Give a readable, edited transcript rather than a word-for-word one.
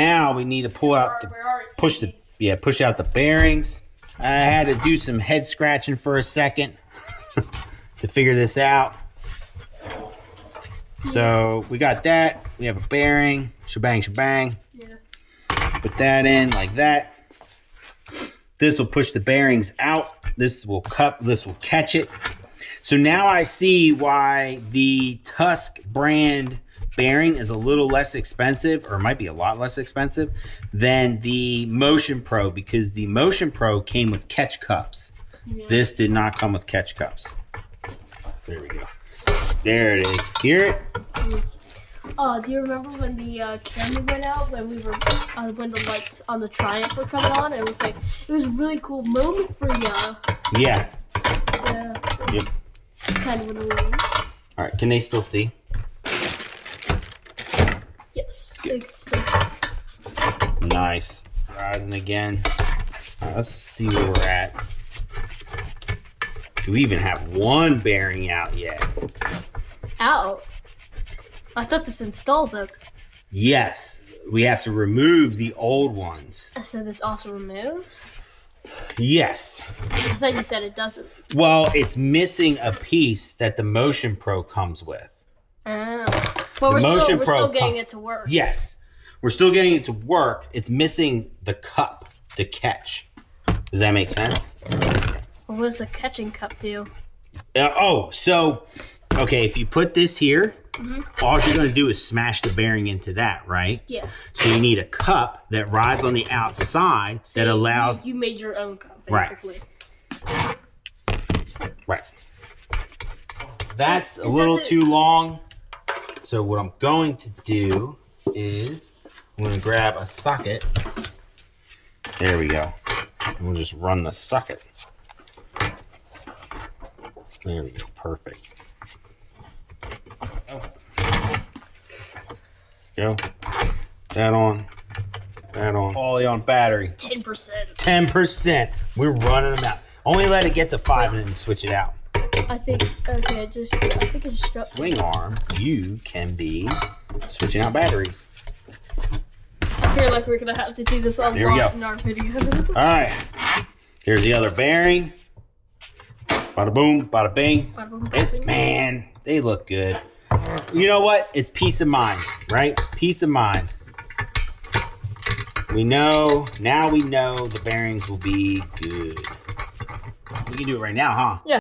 Now we need to pull out push out the bearings. I had to do some head scratching for a second to figure this out. So we got that. We have a bearing. Shebang, shebang. Yeah. Put that in like that. This will push the bearings out. This will catch it. So now I see why the Tusk brand bearing is a little less expensive, or might be a lot less expensive than the Motion Pro, because the Motion Pro came with catch cups. Yeah. This did not come with catch cups. There we go. There it is. Hear it? Do you remember when the camera went out, when we were when the lights on the Triumph were coming on? It was a really cool moment for you. Yeah. Yep. Kind of annoying. All right. Can they still see? Yes. They can still see. Nice. Rising again. All right, let's see where we're at. Do we even have one bearing out yet? Out? I thought this installs it. Yes. We have to remove the old ones. So this also removes? Yes. I thought you said it doesn't. Well, it's missing a piece that the Motion Pro comes with. Oh. But we're still getting it to work. Yes. We're still getting it to work. It's missing the cup to catch. Does that make sense? What does the catching cup do? Okay, if you put this here, all you're going to do is smash the bearing into that, right? Yeah. So you need a cup that rides on the outside that allows... You made your own cup, basically. Right. That's a little too long. So what I'm going to do is I'm going to grab a socket. There we go. And we'll just run the socket. There we go. Perfect. Go. That on. Fully on battery. 10%. 10%. We're running them out. Only let it get to 5 and then switch it out. I think I just dropped. Swing arm, you can be switching out batteries. I feel like we're going to have to do this a lot in our video. Alright. Here's the other bearing. Bada boom, bada bing. Bada boom, bada bing. Man, they look good. You know what? It's peace of mind, right? Peace of mind. Now we know the bearings will be good. We can do it right now, huh? Yeah.